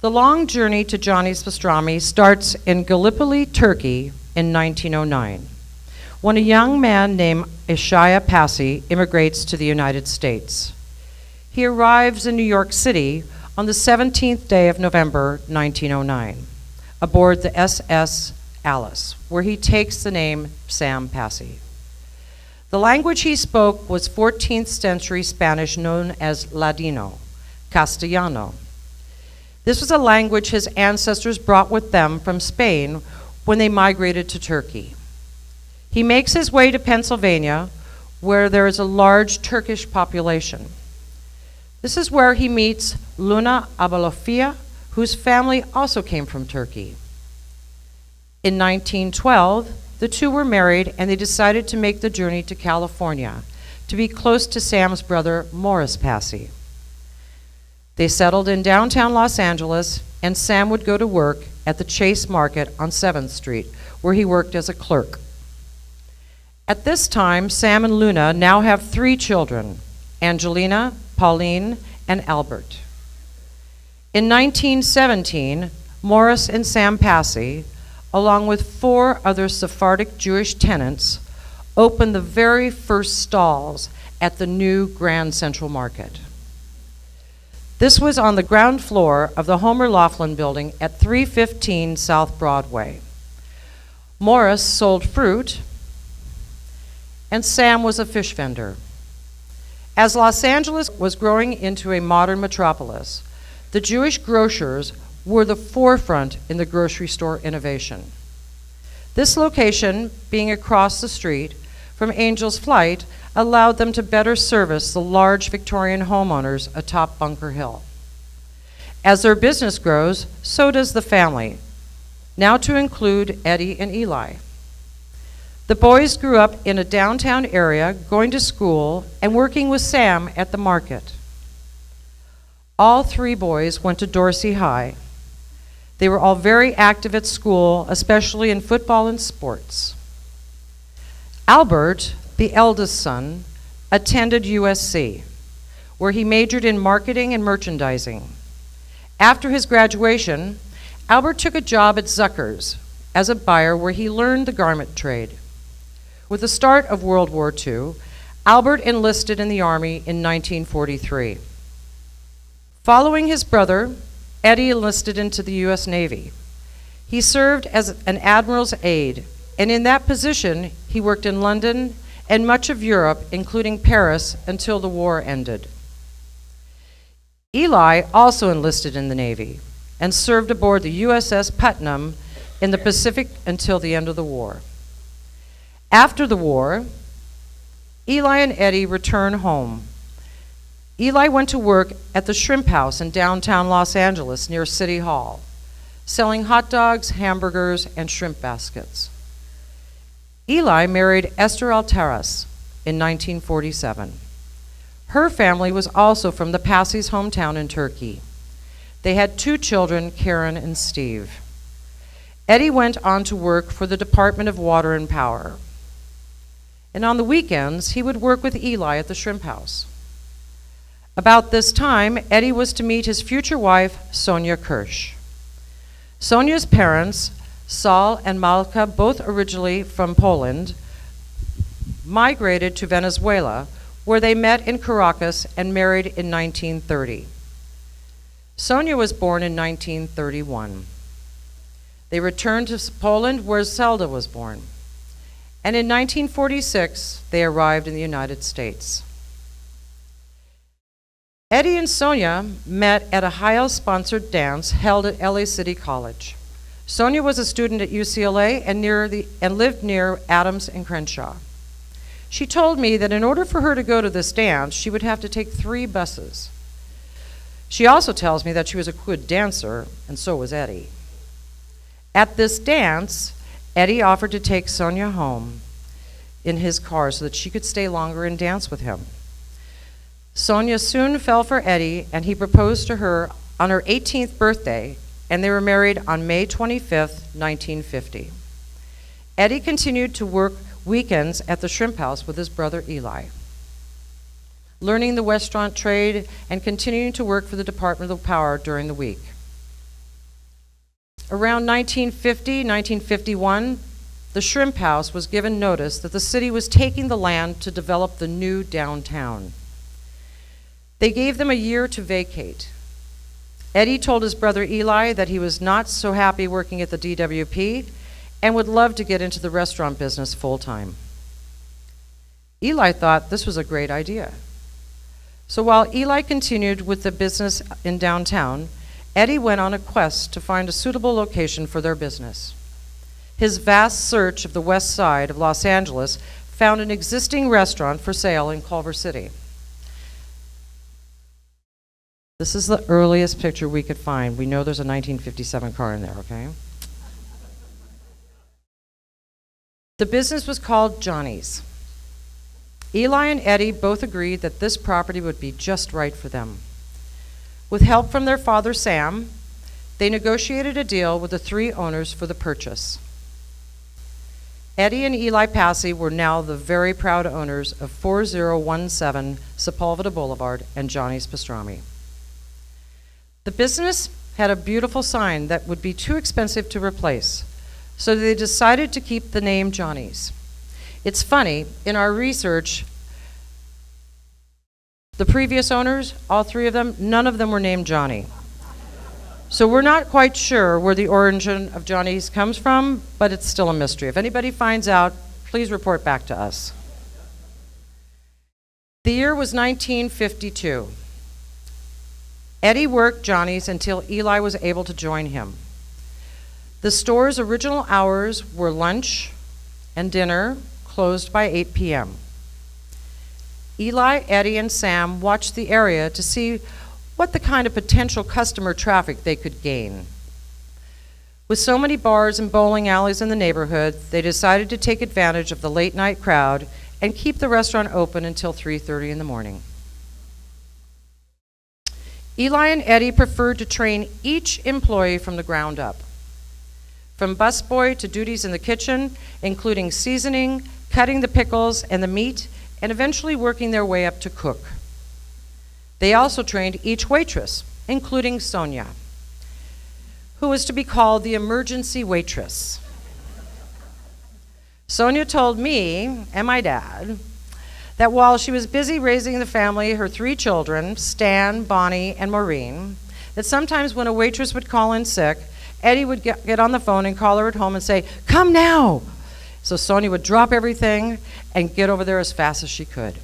The long journey to Johnny's Pastrami starts in Gallipoli, Turkey in 1909, when a young man named Ishaya Passy immigrates to the United States. He arrives in New York City on the 17th day of November 1909, aboard the SS Alice, where he takes the name Sam Passy. The language he spoke was 14th century Spanish known as Ladino, Castellano. This was a language his ancestors brought with them from Spain when they migrated to Turkey. He makes his way to Pennsylvania, where there is a large Turkish population. This is where he meets Luna Abalofia, whose family also came from Turkey. In 1912, the two were married and they decided to make the journey to California to be close to Sam's brother, Morris Passy. They settled in downtown Los Angeles, and Sam would go to work at the Chase Market on 7th Street, where he worked as a clerk. At this time, Sam and Luna now have 3 children, Angelina, Pauline, and Albert. In 1917, Morris and Sam Passy, along with 4 other Sephardic Jewish tenants, opened the very first stalls at the new Grand Central Market. This was on the ground floor of the Homer Laughlin building at 315 South Broadway. Morris sold fruit, and Sam was a fish vendor. As Los Angeles was growing into a modern metropolis, the Jewish grocers were the forefront in the grocery store innovation. This location, being across the street from Angel's Flight, allowed them to better service the large Victorian homeowners atop Bunker Hill. As their business grows, so does the family, now to include Eddie and Eli. The boys grew up in a downtown area, going to school and working with Sam at the market. All 3 boys went to Dorsey High. They were all very active at school, especially in football and sports. Albert, the eldest son, attended USC, where he majored in marketing and merchandising. After his graduation, Albert took a job at Zucker's as a buyer, where he learned the garment trade. With the start of World War II, Albert enlisted in the Army in 1943. Following his brother, Eddie enlisted into the U.S. Navy. He served as an admiral's aide, and in that position, he worked in London and much of Europe, including Paris, until the war ended. Eli also enlisted in the Navy and served aboard the USS Putnam in the Pacific until the end of the war. After the war, Eli and Eddie returned home. Eli went to work at the Shrimp House in downtown Los Angeles near City Hall, selling hot dogs, hamburgers, and shrimp baskets. Eli married Esther Alteras in 1947. Her family was also from the Passy's hometown in Turkey. They had 2 children, Karen and Steve. Eddie went on to work for the Department of Water and Power. And on the weekends, he would work with Eli at the Shrimp House. About this time, Eddie was to meet his future wife, Sonya Kirsch. Sonya's parents, Saul and Malka, both originally from Poland, migrated to Venezuela, where they met in Caracas and married in 1930. Sonya was born in 1931. They returned to Poland, where Zelda was born. And in 1946, they arrived in the United States. Eddie and Sonya met at a Heil-sponsored dance held at LA City College. Sonya was a student at UCLA and lived near Adams and Crenshaw. She told me that in order for her to go to this dance, she would have to take 3 buses. She also tells me that she was a good dancer, and so was Eddie. At this dance, Eddie offered to take Sonya home in his car so that she could stay longer and dance with him. Sonya soon fell for Eddie, and he proposed to her on her 18th birthday, and they were married on May 25th, 1950. Eddie continued to work weekends at the Shrimp House with his brother Eli, learning the restaurant trade and continuing to work for the Department of Power during the week. Around 1950, 1951, the Shrimp House was given notice that the city was taking the land to develop the new downtown. They gave them a year to vacate. Eddie told his brother Eli that he was not so happy working at the DWP and would love to get into the restaurant business full-time. Eli thought this was a great idea. So while Eli continued with the business in downtown, Eddie went on a quest to find a suitable location for their business. His vast search of the west side of Los Angeles found an existing restaurant for sale in Culver City. This is the earliest picture we could find. We know there's a 1957 car in there, okay? The business was called Johnnie's. Eli and Eddie both agreed that this property would be just right for them. With help from their father, Sam, they negotiated a deal with the three owners for the purchase. Eddie and Eli Passy were now the very proud owners of 4017 Sepulveda Boulevard and Johnnie's Pastrami. The business had a beautiful sign that would be too expensive to replace, so they decided to keep the name Johnnie's. It's funny, in our research, the previous owners, all three of them, none of them were named Johnnie. So we're not quite sure where the origin of Johnnie's comes from, but it's still a mystery. If anybody finds out, please report back to us. The year was 1952. Eddie worked Johnnie's until Eli was able to join him. The store's original hours were lunch and dinner, closed by 8 p.m. Eli, Eddie, and Sam watched the area to see what the kind of potential customer traffic they could gain. With so many bars and bowling alleys in the neighborhood, they decided to take advantage of the late-night crowd and keep the restaurant open until 3:30 in the morning. Eli and Eddie preferred to train each employee from the ground up, from busboy to duties in the kitchen, including seasoning, cutting the pickles and the meat, and eventually working their way up to cook. They also trained each waitress, including Sonya, who was to be called the emergency waitress. Sonya told me and my dad that while she was busy raising the family, her three children, Stan, Bonnie, and Maureen, that sometimes when a waitress would call in sick, Eddie would get on the phone and call her at home and say, "Come now!" So Sonya would drop everything and get over there as fast as she could.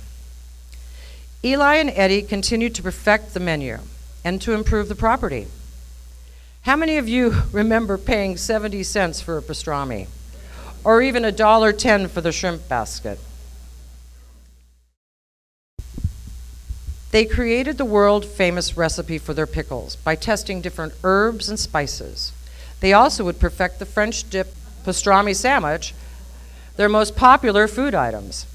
Eli and Eddie continued to perfect the menu and to improve the property. How many of you remember paying 70 cents for a pastrami? Or even $1.10 for the shrimp basket? They created the world-famous recipe for their pickles by testing different herbs and spices. They also would perfect the French dip pastrami sandwich, their most popular food items.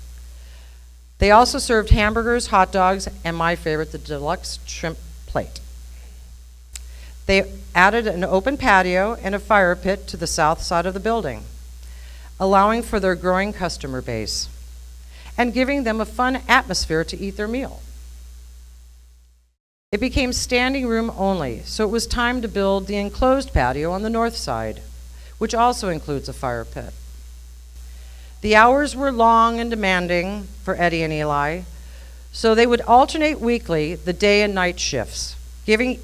They also served hamburgers, hot dogs, and my favorite, the deluxe shrimp plate. They added an open patio and a fire pit to the south side of the building, allowing for their growing customer base and giving them a fun atmosphere to eat their meal. It became standing room only, so it was time to build the enclosed patio on the north side, which also includes a fire pit. The hours were long and demanding for Eddie and Eli, so they would alternate weekly the day and night shifts, giving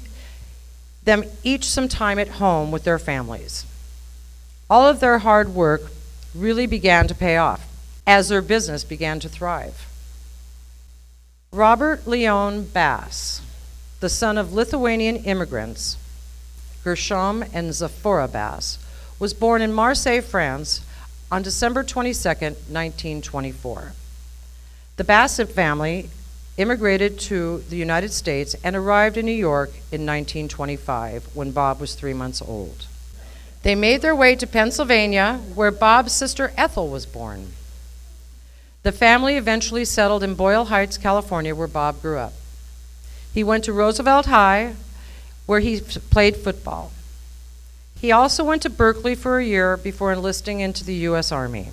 them each some time at home with their families. All of their hard work really began to pay off as their business began to thrive. Robert Leon Bass, the son of Lithuanian immigrants, Gershom and Zephora Bass, was born in Marseille, France, on December 22, 1924. The Bassett family immigrated to the United States and arrived in New York in 1925 when Bob was 3 months old. They made their way to Pennsylvania, where Bob's sister Ethel was born. The family eventually settled in Boyle Heights, California, where Bob grew up. He went to Roosevelt High, where he played football. He also went to Berkeley for a year before enlisting into the U.S. Army.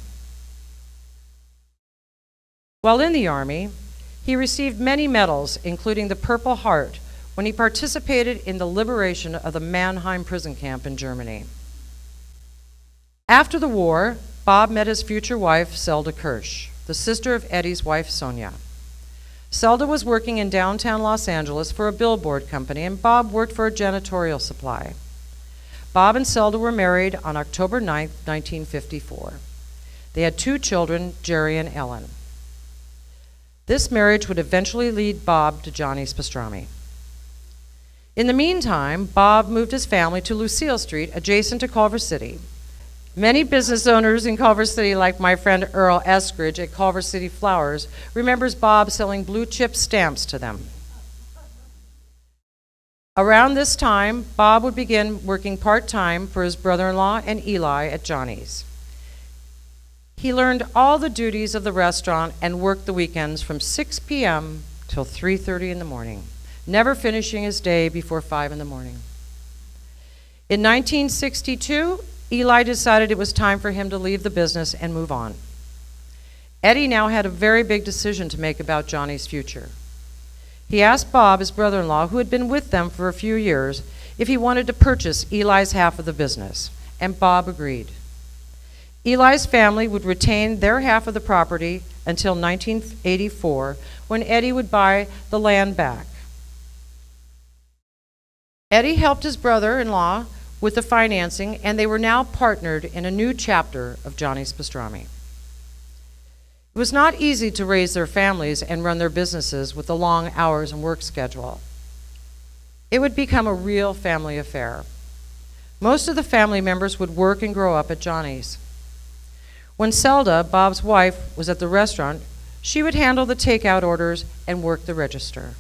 While in the Army, he received many medals, including the Purple Heart, when he participated in the liberation of the Mannheim prison camp in Germany. After the war, Bob met his future wife, Zelda Kirsch, the sister of Eddie's wife, Sonya. Zelda was working in downtown Los Angeles for a billboard company, and Bob worked for a janitorial supply. Bob and Zelda were married on October 9, 1954. They had 2 children, Jerry and Ellen. This marriage would eventually lead Bob to Johnny's Pastrami. In the meantime, Bob moved his family to Lucille Street, adjacent to Culver City. Many business owners in Culver City, like my friend Earl Eskridge at Culver City Flowers, remembers Bob selling blue chip stamps to them. Around this time, Bob would begin working part-time for his brother-in-law and Eli at Johnnie's. He learned all the duties of the restaurant and worked the weekends from 6 p.m. till 3:30 in the morning, never finishing his day before 5 in the morning. In 1962, Eli decided it was time for him to leave the business and move on. Eddie now had a very big decision to make about Johnny's future. He asked Bob, his brother-in-law, who had been with them for a few years, if he wanted to purchase Eli's half of the business, and Bob agreed. Eli's family would retain their half of the property until 1984, when Eddie would buy the land back. Eddie helped his brother-in-law with the financing, and they were now partnered in a new chapter of Johnny's Pastrami. It was not easy to raise their families and run their businesses with the long hours and work schedule. It would become a real family affair. Most of the family members would work and grow up at Johnny's. When Zelda, Bob's wife, was at the restaurant, she would handle the takeout orders and work the register.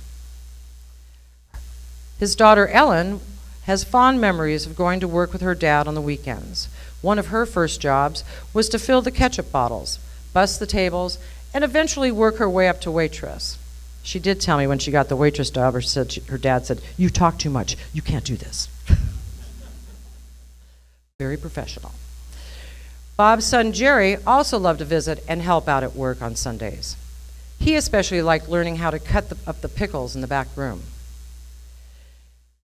His daughter Ellen has fond memories of going to work with her dad on the weekends. One of her first jobs was to fill the ketchup bottles, bus the tables, and eventually work her way up to waitress. She did tell me when she got the waitress job, her dad said, "You talk too much, you can't do this." Very professional. Bob's son Jerry also loved to visit and help out at work on Sundays. He especially liked learning how to cut up the pickles in the back room.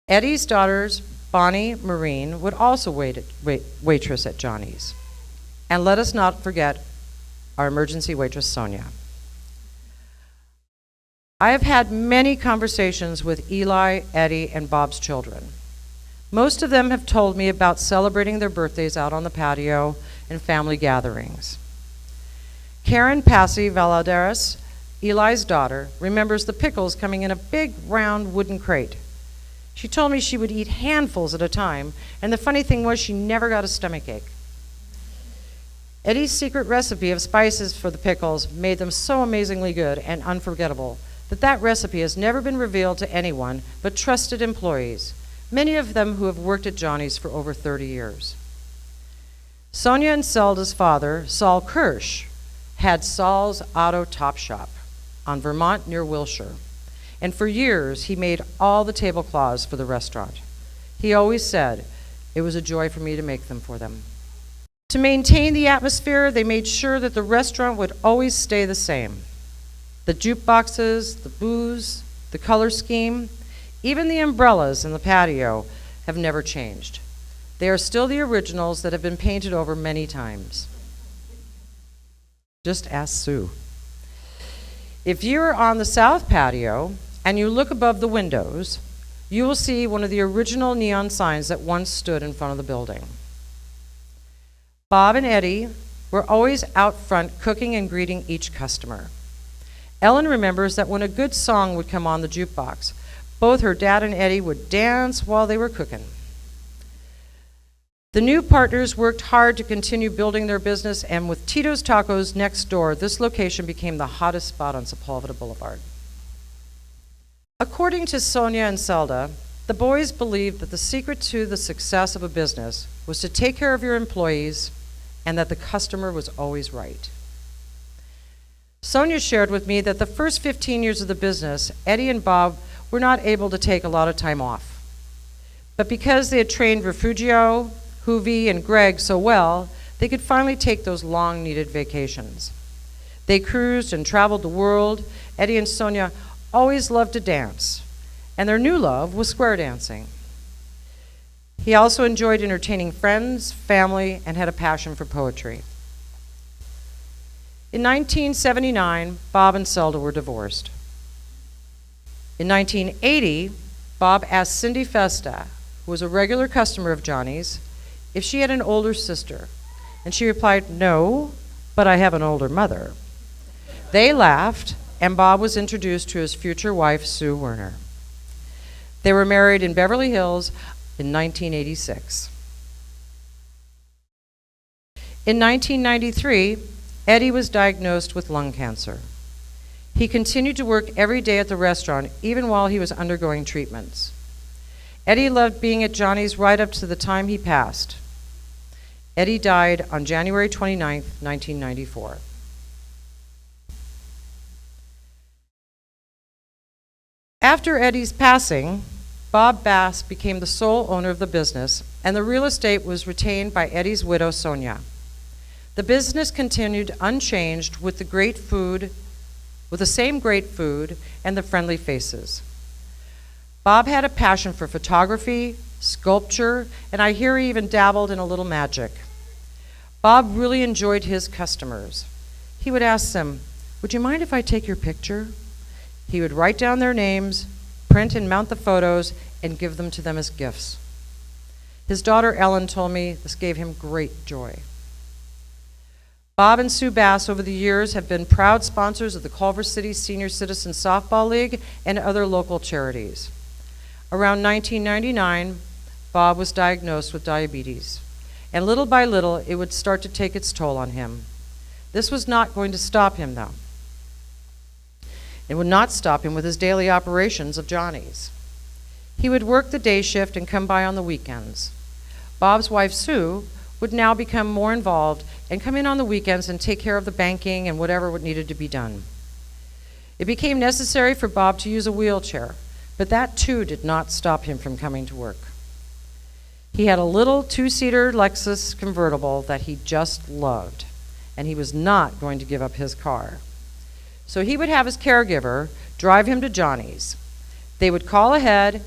Eddie's daughters, Bonnie, Maureen, would also waitress at Johnny's. And let us not forget our emergency waitress, Sonya. I have had many conversations with Eli, Eddie, and Bob's children. Most of them have told me about celebrating their birthdays out on the patio and family gatherings. Karen Passy Valadares, Eli's daughter, remembers the pickles coming in a big round wooden crate. She told me she would eat handfuls at a time, and the funny thing was she never got a stomachache. Eddie's secret recipe of spices for the pickles made them so amazingly good and unforgettable that recipe has never been revealed to anyone but trusted employees, many of them who have worked at Johnny's for over 30 years. Sonya and Zelda's father, Saul Kirsch, had Saul's Auto Top Shop on Vermont near Wilshire, and for years he made all the tablecloths for the restaurant. He always said, "It was a joy for me to make them for them." To maintain the atmosphere, they made sure that the restaurant would always stay the same. The jukeboxes, the booze, the color scheme, even the umbrellas in the patio have never changed. They are still the originals that have been painted over many times. Just ask Sue. If you're on the south patio and you look above the windows, you will see one of the original neon signs that once stood in front of the building. Bob and Eddie were always out front cooking and greeting each customer. Ellen remembers that when a good song would come on the jukebox, both her dad and Eddie would dance while they were cooking. The new partners worked hard to continue building their business, and with Tito's Tacos next door, this location became the hottest spot on Sepulveda Boulevard. According to Sonya and Zelda, the boys believed that the secret to the success of a business was to take care of your employees and that the customer was always right. Sonya shared with me that the first 15 years of the business, Eddie and Bob were not able to take a lot of time off. But because they had trained Refugio, Hoovy, and Greg so well, they could finally take those long-needed vacations. They cruised and traveled the world. Eddie and Sonya always loved to dance, and their new love was square dancing. He also enjoyed entertaining friends, family, and had a passion for poetry. In 1979, Bob and Zelda were divorced. In 1980, Bob asked Cindy Festa, who was a regular customer of Johnny's, if she had an older sister, and she replied, "No, but I have an older mother." They laughed, and Bob was introduced to his future wife, Sue Werner. They were married in Beverly Hills in 1986. In 1993, Eddie was diagnosed with lung cancer. He continued to work every day at the restaurant, even while he was undergoing treatments. Eddie loved being at Johnny's right up to the time he passed. Eddie died on January 29, 1994. After Eddie's passing, Bob Bass became the sole owner of the business, and the real estate was retained by Eddie's widow, Sonya. The business continued unchanged with the same great food and the friendly faces. Bob had a passion for photography, sculpture, and I hear he even dabbled in a little magic. Bob really enjoyed his customers. He would ask them, "Would you mind if I take your picture?" He would write down their names, print and mount the photos, and give them to them as gifts. His daughter Ellen told me this gave him great joy. Bob and Sue Bass over the years have been proud sponsors of the Culver City Senior Citizen Softball League and other local charities. Around 1999, Bob was diagnosed with diabetes, and little by little it would start to take its toll on him. This was not going to stop him, though. It would not stop him with his daily operations of Johnny's. He would work the day shift and come by on the weekends. Bob's wife, Sue, would now become more involved and come in on the weekends and take care of the banking and whatever needed to be done. It became necessary for Bob to use a wheelchair, but that too did not stop him from coming to work. He had a little two-seater Lexus convertible that he just loved, and he was not going to give up his car. So he would have his caregiver drive him to Johnny's. They would call ahead,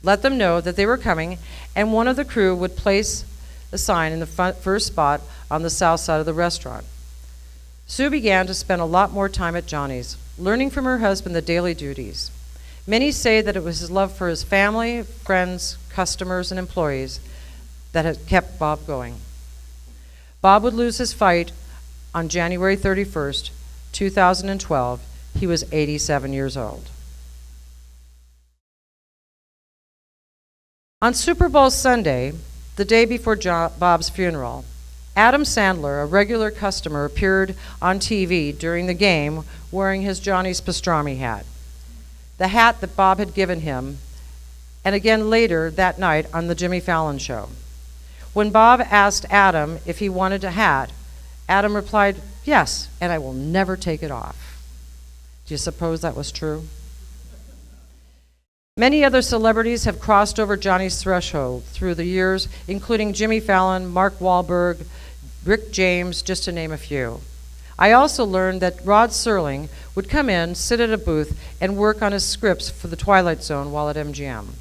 let them know that they were coming, and one of the crew would place a sign in the first spot on the south side of the restaurant. Sue began to spend a lot more time at Johnny's, learning from her husband the daily duties. Many say that it was his love for his family, friends, customers, and employees that had kept Bob going. Bob would lose his fight on January 31st, 2012. He was 87 years old. On Super Bowl Sunday, the day before Bob's funeral, Adam Sandler, a regular customer, appeared on TV during the game wearing his Johnny's Pastrami hat, the hat that Bob had given him, and again later that night on the Jimmy Fallon show. When Bob asked Adam if he wanted a hat, Adam replied, "Yes, and I will never take it off." Do you suppose that was true? Many other celebrities have crossed over Johnny's threshold through the years, including Jimmy Fallon, Mark Wahlberg, Rick James, just to name a few. I also learned that Rod Serling would come in, sit at a booth, and work on his scripts for The Twilight Zone while at MGM.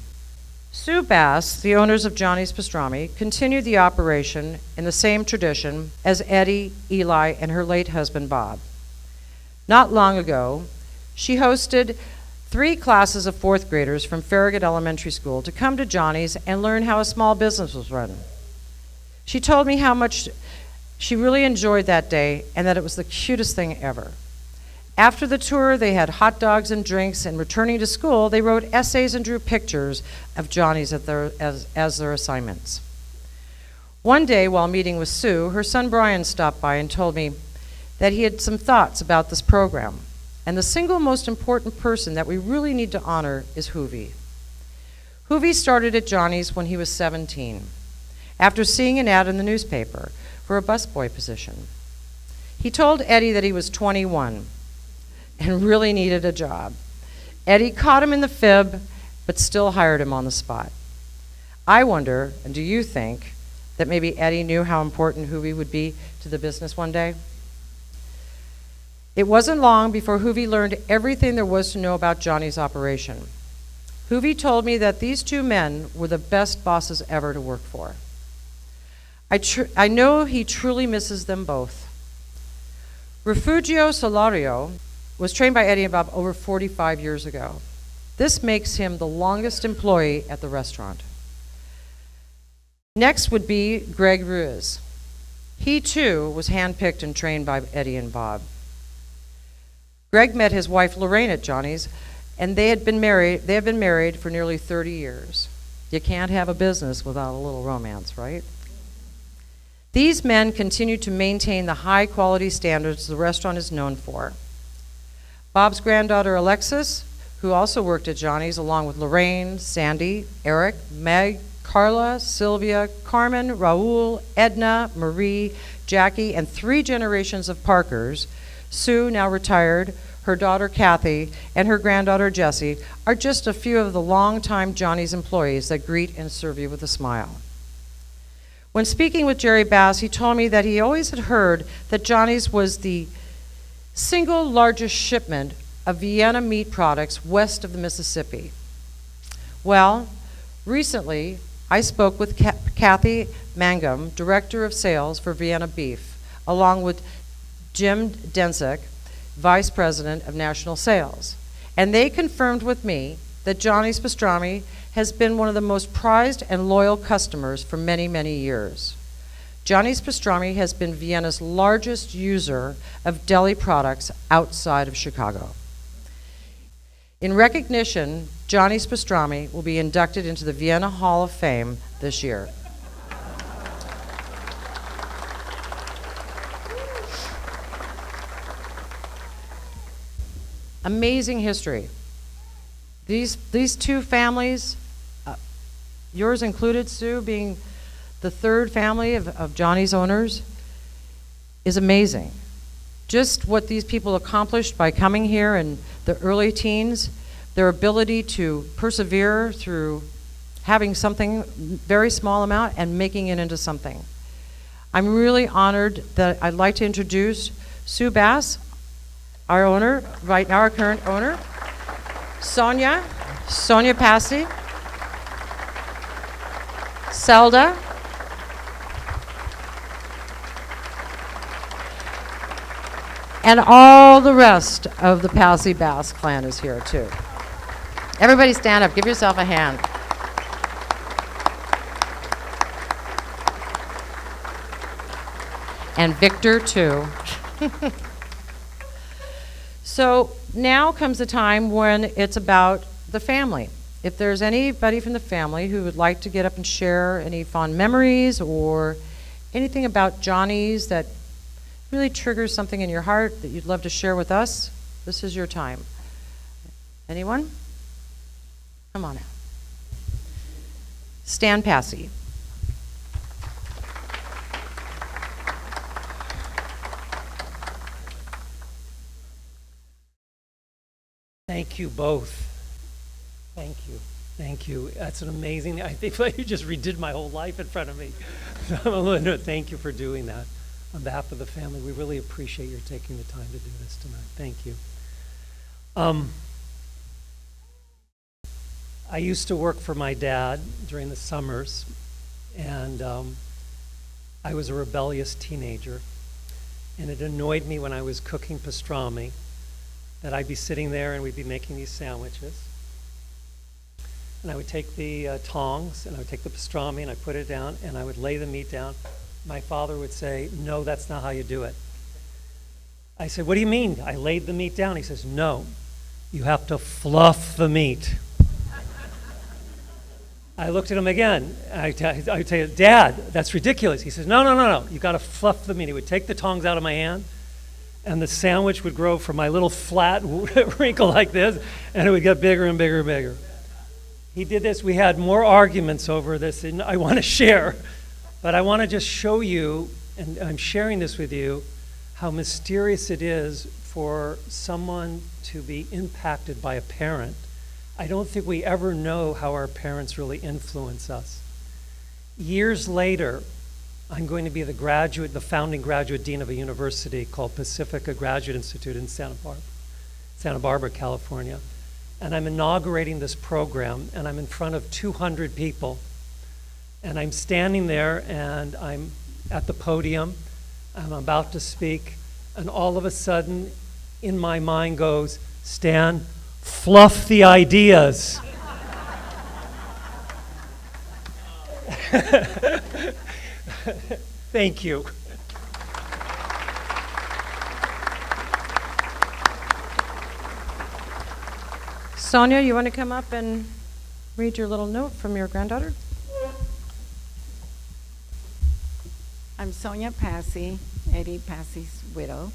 Sue Bass, the owners of Johnny's Pastrami, continued the operation in the same tradition as Eddie, Eli, and her late husband, Bob. Not long ago, she hosted 3 classes of 4th graders from Farragut Elementary School to come to Johnny's and learn how a small business was run. She told me how much she really enjoyed that day and that it was the cutest thing ever. After the tour, they had hot dogs and drinks, and returning to school, they wrote essays and drew pictures of Johnny's as their assignments. One day, while meeting with Sue, her son Brian stopped by and told me that he had some thoughts about this program. And the single most important person that we really need to honor is Hoovie. Hoovie started at Johnny's when he was 17, after seeing an ad in the newspaper for a busboy position. He told Eddie that he was 21 and really needed a job. Eddie caught him in the fib, but still hired him on the spot. I wonder, and do you think, that maybe Eddie knew how important Hoovie would be to the business one day? It wasn't long before Hoovie learned everything there was to know about Johnny's operation. Hoovy told me that these two men were the best bosses ever to work for. I know he truly misses them both. Refugio Solario was trained by Eddie and Bob over 45 years ago. This makes him the longest employee at the restaurant. Next would be Greg Ruiz. He too was handpicked and trained by Eddie and Bob. Greg met his wife Lorraine at Johnny's, and they have been married for nearly 30 years. You can't have a business without a little romance, right? These men continue to maintain the high quality standards the restaurant is known for. Bob's granddaughter Alexis, who also worked at Johnny's along with Lorraine, Sandy, Eric, Meg, Carla, Sylvia, Carmen, Raul, Edna, Marie, Jackie, and 3 generations of Parkers, Sue, now retired, her daughter Kathy, and her granddaughter Jessie, are just a few of the longtime Johnny's employees that greet and serve you with a smile. When speaking with Jerry Bass, he told me that he always had heard that Johnny's was the single largest shipment of Vienna meat products west of the Mississippi. Well, recently I spoke with Kathy Mangum, Director of Sales for Vienna Beef, along with Jim Densick, Vice President of National Sales, and they confirmed with me that Johnny's Pastrami has been one of the most prized and loyal customers for many, many years. Johnny's Pastrami has been Vienna's largest user of deli products outside of Chicago. In recognition, Johnny's Pastrami will be inducted into the Vienna Hall of Fame this year. Amazing history. These two families, yours included, Sue, being the 3rd family of Johnny's owners, is amazing. Just what these people accomplished by coming here in the early teens, their ability to persevere through having something very small amount and making it into something. I'm really honored that I'd like to introduce Sue Bass, our owner, right now our current owner, Sonya Passy, Zelda, and all the rest of the Passy Bass clan is here too. Everybody stand up, give yourself a hand. And Victor too. So now comes the time when it's about the family. If there's anybody from the family who would like to get up and share any fond memories or anything about Johnny's that really triggers something in your heart that you'd love to share with us, this is your time. Anyone? Come on out. Stan Passy. Thank you both. Thank you. Thank you. That's an amazing, I think you just redid my whole life in front of me. Thank you for doing that. On behalf of the family, we really appreciate your taking the time to do this tonight. Thank you. I used to work for my dad during the summers, and I was a rebellious teenager, and it annoyed me when I was cooking pastrami that I'd be sitting there and we'd be making these sandwiches. And I would take the tongs and I would take the pastrami and I'd put it down and I would lay the meat down. My father would say, "No, that's not how you do it." I said, "What do you mean? I laid the meat down." He says, "No, you have to fluff the meat." I looked at him again. I would say, "Dad, that's ridiculous." He says, No, you got to fluff the meat." He would take the tongs out of my hand, and the sandwich would grow from my little flat wrinkle like this, and it would get bigger and bigger and bigger. He did this. We had more arguments over this, and I want to share, but I want to just show you, and I'm sharing this with you, how mysterious it is for someone to be impacted by a parent. I don't think we ever know how our parents really influence us. Years later, I'm going to be the founding graduate dean of a university called Pacifica Graduate Institute in Santa Barbara, California. and I'm inaugurating this program, and I'm in front of 200 people. And I'm standing there, and I'm at the podium, I'm about to speak, and all of a sudden, in my mind goes, Stan, fluff the ideas. Thank you. Sonya, you want to come up and read your little note from your granddaughter? I'm Sonya Passy, Eddie Passy's widow,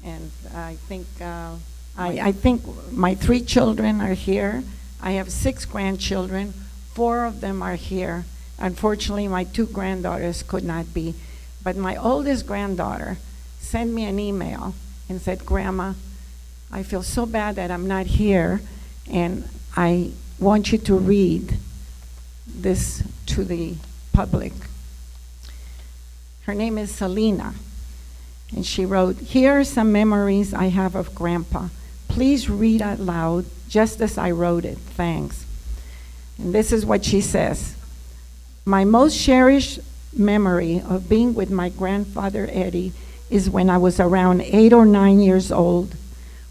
and I think my 3 children are here. I have 6 grandchildren. 4 of them are here. Unfortunately, my 2 granddaughters could not be, but my oldest granddaughter sent me an email and said, "Grandma, I feel so bad that I'm not here, and I want you to read this to the public." Her name is Selena, and she wrote, "Here are some memories I have of Grandpa. Please read out loud just as I wrote it. Thanks." And this is what she says. "My most cherished memory of being with my grandfather Eddie is when I was around 8 or 9 years old.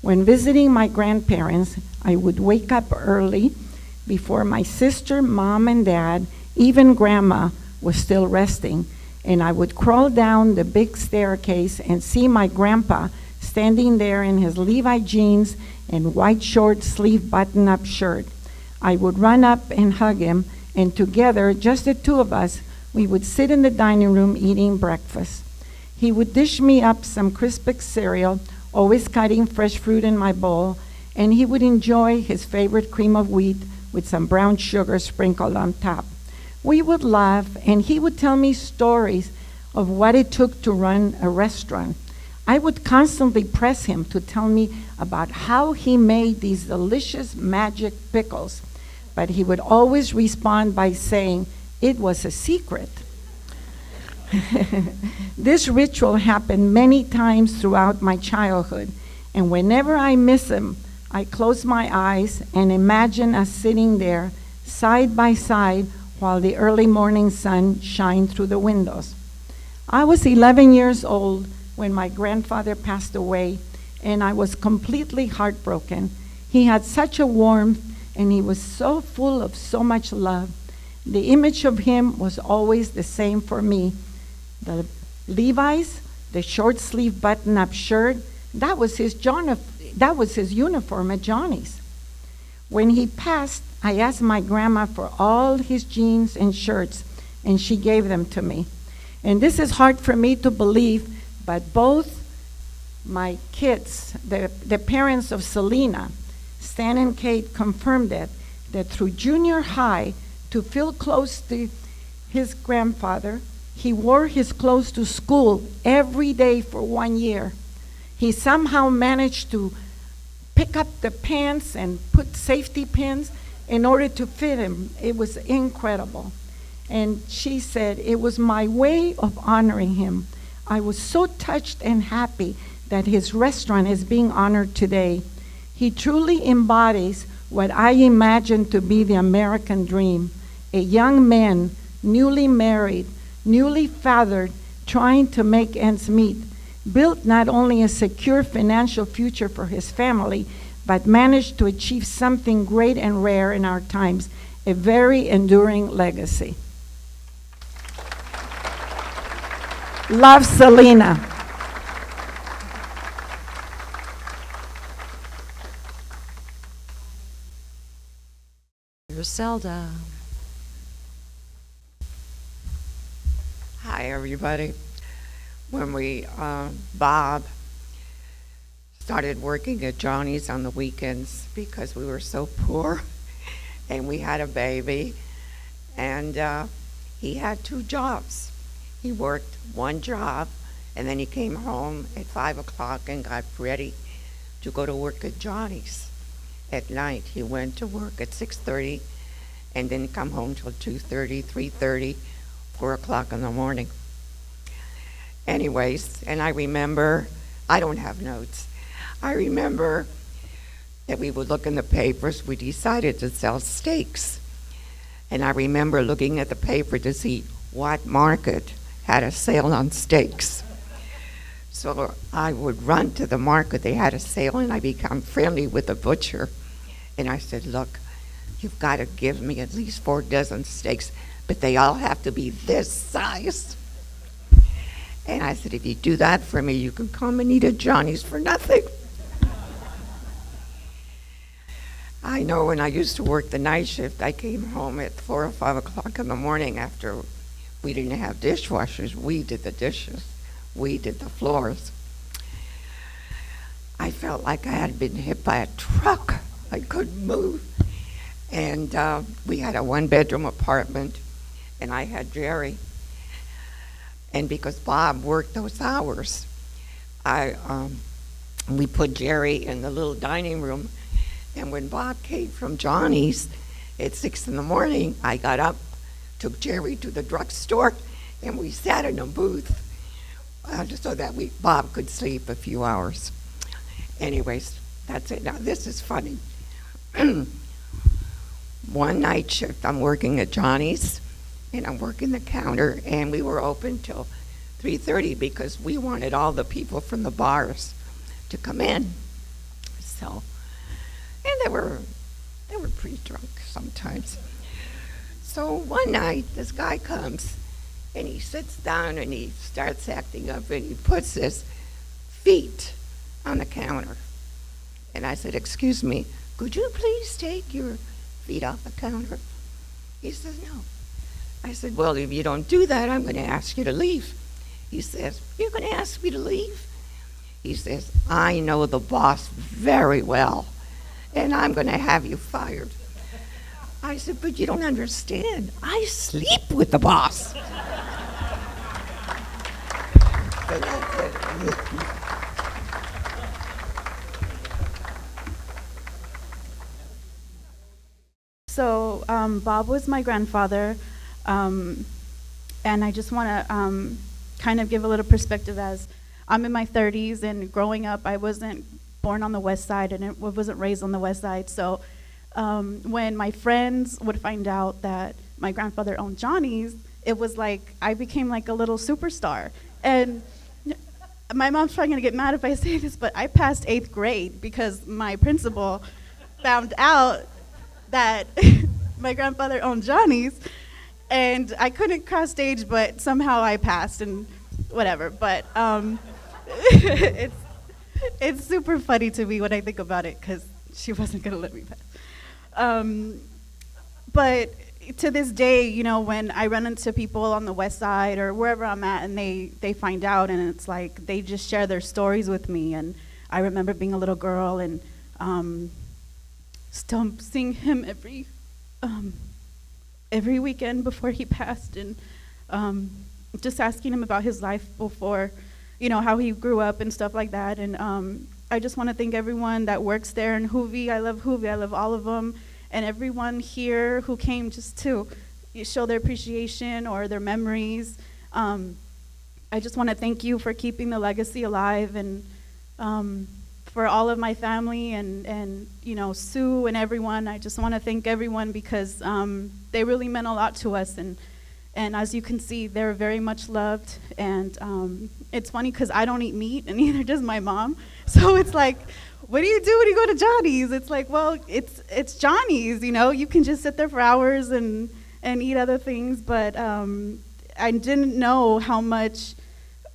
When visiting my grandparents, I would wake up early before my sister, mom, and dad, even grandma, was still resting, and I would crawl down the big staircase and see my grandpa standing there in his Levi jeans and white short sleeve button-up shirt. I would run up and hug him, and together, just the 2 of us, we would sit in the dining room eating breakfast. He would dish me up some Crispix cereal, always cutting fresh fruit in my bowl, and he would enjoy his favorite cream of wheat with some brown sugar sprinkled on top. We would laugh, and he would tell me stories of what it took to run a restaurant. I would constantly press him to tell me about how he made these delicious magic pickles, but he would always respond by saying it was a secret. This ritual happened many times throughout my childhood, and whenever I miss him, I close my eyes and imagine us sitting there side by side while the early morning sun shined through the windows. I was 11 years old when my grandfather passed away, and I was completely heartbroken. He had such a warmth, and he was so full of so much love. The image of him was always the same for me. The Levi's, the short sleeve button-up shirt, that was his uniform at Johnnie's. When he passed, I asked my grandma for all his jeans and shirts, and she gave them to me. And this is hard for me to believe, but both my kids, the parents of Selena, Stan and Kate, confirmed that through junior high, to feel close to his grandfather, he wore his clothes to school every day for 1 year. He somehow managed to pick up the pants and put safety pins in order to fit him. It was incredible. And she said, it was my way of honoring him. I was so touched and happy that his restaurant is being honored today. He truly embodies what I imagine to be the American dream. A young man, newly married, newly fathered, trying to make ends meet, built not only a secure financial future for his family, but managed to achieve something great and rare in our times, a very enduring legacy. Love, Selena. Here's Zelda. Hi, everybody. When Bob started working at Johnnie's on the weekends because we were so poor and we had a baby, and he had 2 jobs. He worked 1 job, and then he came home at 5 o'clock and got ready to go to work at Johnnie's. At night, he went to work at 6:30 and didn't come home till 2:30, 3:30, 4 o'clock in the morning. Anyways, and I remember, I don't have notes. I remember that we would look in the papers, we decided to sell steaks. And I remember looking at the paper to see what market had a sale on steaks. So I would run to the market, they had a sale, and I became friendly with the butcher. And I said, look, you've got to give me at least 4 dozen steaks, but they all have to be this size. And I said, if you do that for me, you can come and eat at Johnny's for nothing. I know when I used to work the night shift, I came home at 4 or 5 o'clock in the morning after we didn't have dishwashers. We did the dishes. We did the floors. I felt like I had been hit by a truck. I couldn't move. And we had a 1-bedroom apartment, and I had Jerry. And because Bob worked those hours, we put Jerry in the little dining room. And when Bob came from Johnny's at 6 in the morning, I got up, took Jerry to the drugstore, and we sat in a booth so that Bob could sleep a few hours. Anyways, that's it. Now, this is funny. One night shift, I'm working at Johnny's, and I'm working the counter, and we were open till 3:30 because we wanted all the people from the bars to come in. So, and they were pretty drunk sometimes. So one night, this guy comes, and he sits down, and he starts acting up, and he puts his feet on the counter. And I said, excuse me, could you please take your feet off the counter? He says, no. I said, well, if you don't do that, I'm going to ask you to leave. He says, you're going to ask me to leave? He says, I know the boss very well, and I'm going to have you fired. I said, but you don't understand. I sleep with the boss. So that's it. So Bob was my grandfather, and I just want to kind of give a little perspective as I'm in my 30s, and growing up, I wasn't born on the west side, and I wasn't raised on the west side. So when my friends would find out that my grandfather owned Johnnie's, it was like I became like a little superstar. And my mom's probably going to get mad if I say this, but I passed 8th grade because my principal found out that my grandfather owned Johnnie's, and I couldn't cross stage, but somehow I passed and whatever. But it's super funny to me when I think about it because she wasn't going to let me pass. But to this day, you know, when I run into people on the west side or wherever I'm at, and they find out, and it's like they just share their stories with me. And I remember being a little girl and still seeing him every weekend before he passed, and just asking him about his life before, you know, how he grew up and stuff like that. And I just want to thank everyone that works there in Hoovie. I love Hoovie. I love all of them. And everyone here who came just to show their appreciation or their memories. I just want to thank you for keeping the legacy alive, and for all of my family and you know, Sue and everyone. I just want to thank everyone because they really meant a lot to us. And as you can see, they're very much loved. And it's funny because I don't eat meat, and neither does my mom. So it's like, what do you do when you go to Johnny's? It's like, well, it's Johnny's, you know. You can just sit there for hours and eat other things. But I didn't know how much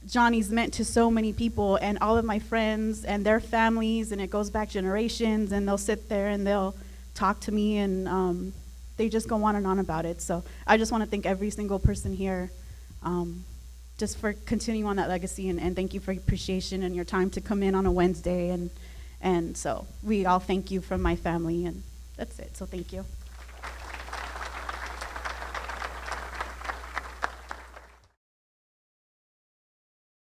Johnny's meant to so many people, and all of my friends and their families, and it goes back generations, and they'll sit there and they'll talk to me, and they just go on and on about it. So I just want to thank every single person here just for continuing on that legacy, and thank you for your appreciation and your time to come in on a Wednesday. And so we all thank you from my family, and that's it. So thank you.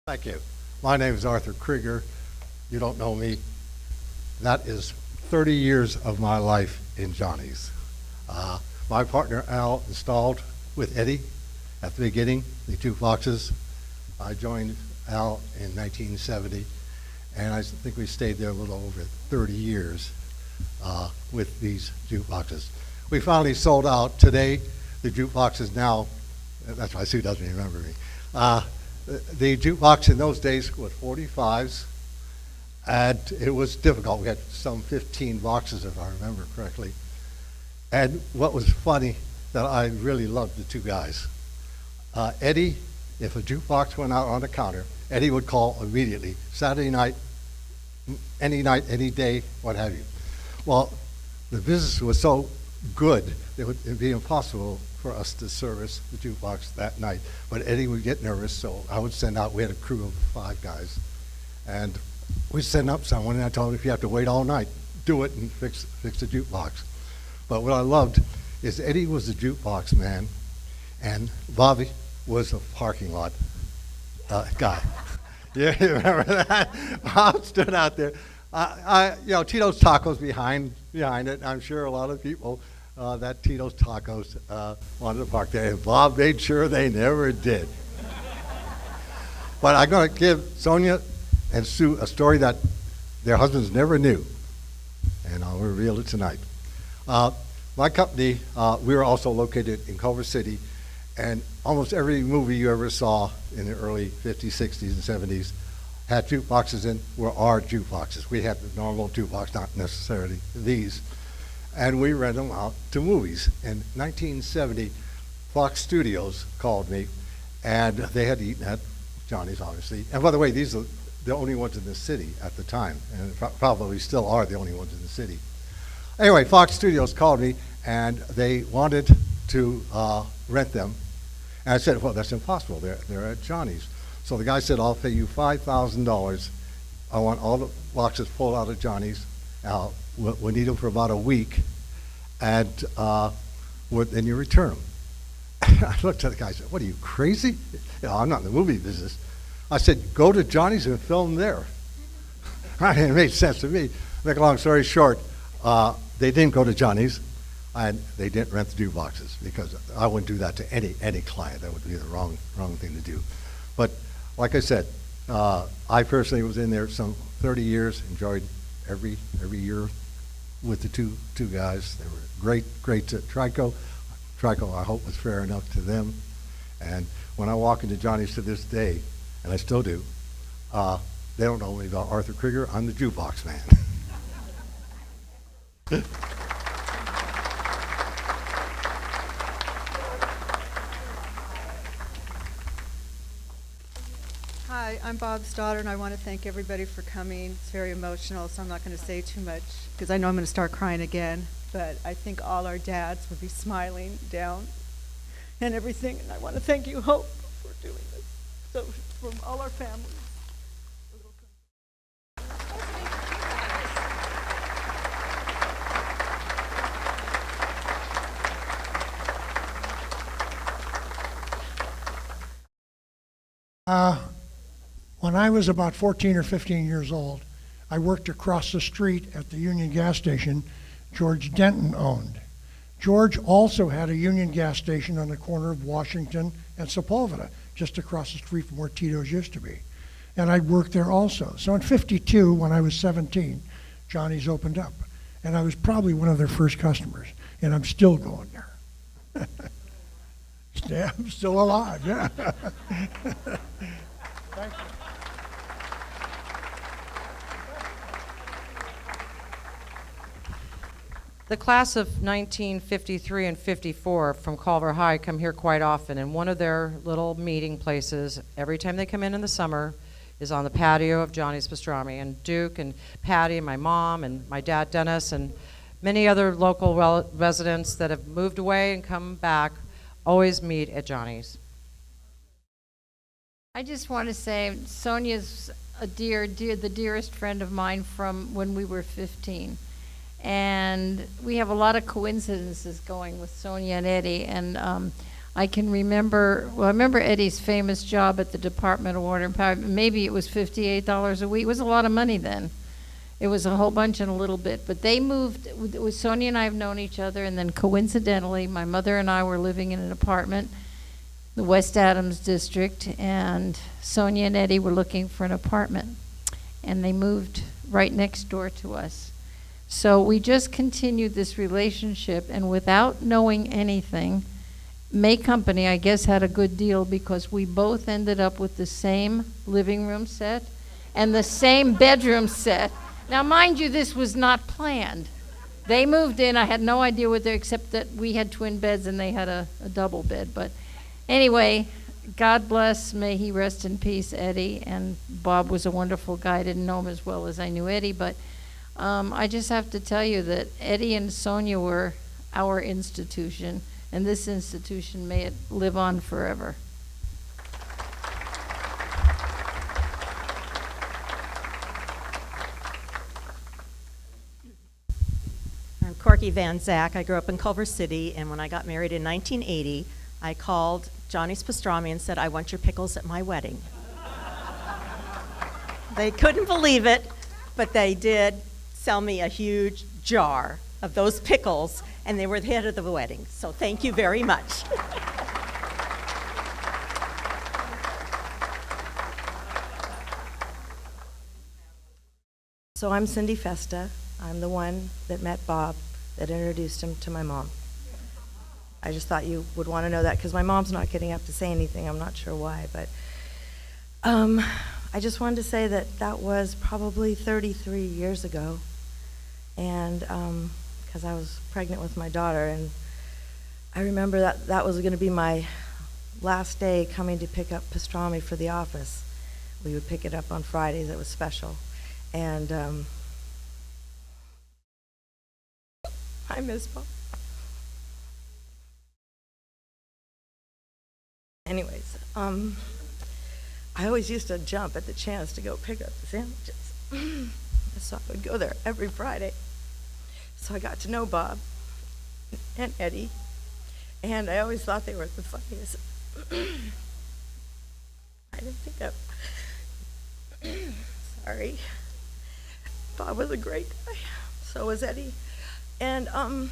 Thank you. My name is Arthur Krieger. You don't know me. That is 30 years of my life in Johnny's. My partner Al installed with Eddie at the beginning, the 2 boxes. I joined Al in 1970, and I think we stayed there a little over 30 years. with these jukeboxes. We finally sold out. Today, the jukebox is now, that's why Sue doesn't remember me. The jukebox in those days was 45s, and it was difficult. We had some 15 boxes, if I remember correctly. And what was funny, that I really loved the two guys. Eddie, if a jukebox went out on the counter, Eddie would call immediately, Saturday night, any day, what have you. Well, the business was so good, it'd be impossible for us to service the jukebox that night. But Eddie would get nervous, so I would send out, we had a crew of 5 guys, and we'd send up someone, and I told him, if you have to wait all night, do it and fix the jukebox. But what I loved is Eddie was the jukebox man, and Bobby was a parking lot guy. Yeah, you remember that? Bob stood out there. Tito's Tacos behind it. I'm sure a lot of people that Tito's Tacos wanted to park there, and Bob made sure they never did. But I'm going to give Sonya and Sue a story that their husbands never knew, and I'll reveal it tonight. My company, we were also located in Culver City, and almost every movie you ever saw in the early 50s, 60s, and 70s had jukeboxes in, were our jukeboxes. We had the normal jukebox, not necessarily these. And we rent them out to movies. In 1970, Fox Studios called me, and they had eaten at Johnny's, obviously. And by the way, these are the only ones in the city at the time, and probably still are the only ones in the city. Anyway, Fox Studios called me, and they wanted to rent them. And I said, well, that's impossible. They're at Johnny's. So the guy said, I'll pay you $5,000. I want all the boxes pulled out of Johnny's. We need them for about a week, and then you return them. I looked at the guy and said, what are you, crazy? I'm not in the movie business. I said, go to Johnny's and film there. It made sense to me. Make a long story short, they didn't go to Johnny's, and they didn't rent the jukeboxes, because I wouldn't do that to any client. That would be the wrong thing to do. But like I said, I personally was in there some 30 years, enjoyed every year with the two guys. They were great to Trico. Trico, I hope, was fair enough to them. And when I walk into Johnny's to this day, and I still do, they don't know me about Arthur Krieger. I'm the jukebox man. Hi, I'm Bob's daughter, and I want to thank everybody for coming. It's very emotional, so I'm not going to say too much, because I know I'm going to start crying again. But I think all our dads would be smiling down and everything, and I want to thank you, Hope, for doing this. So from all our families. When I was about 14 or 15 years old, I worked across the street at the Union gas station George Denton owned. George also had a Union gas station on the corner of Washington and Sepulveda, just across the street from where Tito's used to be. And I'd worked there also. So in '52, when I was 17, Johnny's opened up. And I was probably one of their first customers. And I'm still going there. Yeah, I'm still alive, yeah. Thank you. The class of 1953 and 54 from Culver High come here quite often, and one of their little meeting places, every time they come in the summer, is on the patio of Johnny's Pastrami. And Duke and Patty and my mom and my dad Dennis and many other local residents that have moved away and come back always meet at Johnny's. I just want to say Sonya's the dearest friend of mine from when we were 15. And we have a lot of coincidences going with Sonya and Eddie. And I remember Eddie's famous job at the Department of Water and Power. Maybe it was $58 a week. It was a lot of money then. It was a whole bunch and a little bit. But they moved, Sonya and I have known each other, and then coincidentally, my mother and I were living in an apartment, the West Adams district, and Sonya and Eddie were looking for an apartment. And they moved right next door to us. So we just continued this relationship, and without knowing anything, May Company, I guess, had a good deal because we both ended up with the same living room set and the same bedroom set. Now, mind you, this was not planned. They moved in. I had no idea what they, except that we had twin beds and they had a double bed. But anyway, God bless, may he rest in peace, Eddie. And Bob was a wonderful guy. I didn't know him as well as I knew Eddie, but I just have to tell you that Eddie and Sonya were our institution, and this institution, may it live on forever. I'm Corky Van Zach. I grew up in Culver City, and when I got married in 1980, I called Johnny's Pastrami and said, "I want your pickles at my wedding." They couldn't believe it, but they did sell me a huge jar of those pickles, and they were the head of the wedding. So thank you very much. So I'm Cindy Festa. I'm the one that met Bob, that introduced him to my mom. I just thought you would want to know that because my mom's not getting up to say anything. I'm not sure why, but I just wanted to say that that was probably 33 years ago, and because I was pregnant with my daughter, and I remember that was going to be my last day coming to pick up pastrami for the office. We would pick it up on Fridays. It was special, and I miss Bob. Anyways, I always used to jump at the chance to go pick up the sandwiches. So I would go there every Friday. So I got to know Bob and Eddie, and I always thought they were the funniest. I didn't think of. Sorry. Bob was a great guy. So was Eddie. And on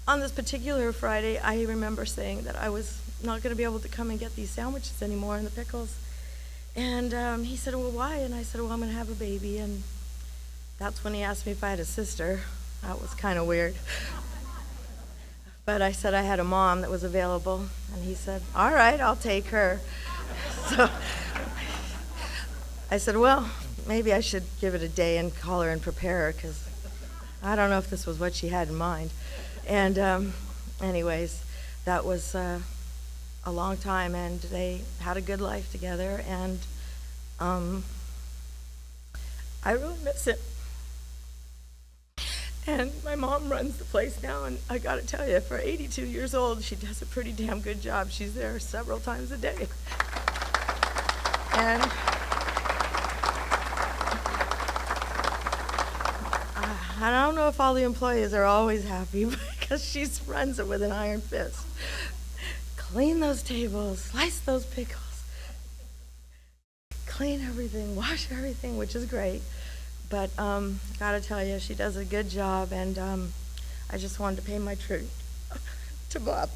this particular Friday, I remember saying that I was not going to be able to come and get these sandwiches anymore and the pickles. And he said, "Well, why?" And I said, "Well, I'm going to have a baby." And that's when he asked me if I had a sister. That was kind of weird. But I said I had a mom that was available, and he said, "All right, I'll take her." So I said, well, maybe I should give it a day and call her and prepare her, because I don't know if this was what she had in mind. And anyways, that was a long time, and they had a good life together, and I really miss it. And my mom runs the place now, and I gotta tell you, for 82 years old, she does a pretty damn good job. She's there several times a day. And I don't know if all the employees are always happy, because she runs it with an iron fist. Clean those tables, slice those pickles, clean everything, wash everything, which is great. But gotta tell you, she does a good job, and I just wanted to pay my tribute to Bob.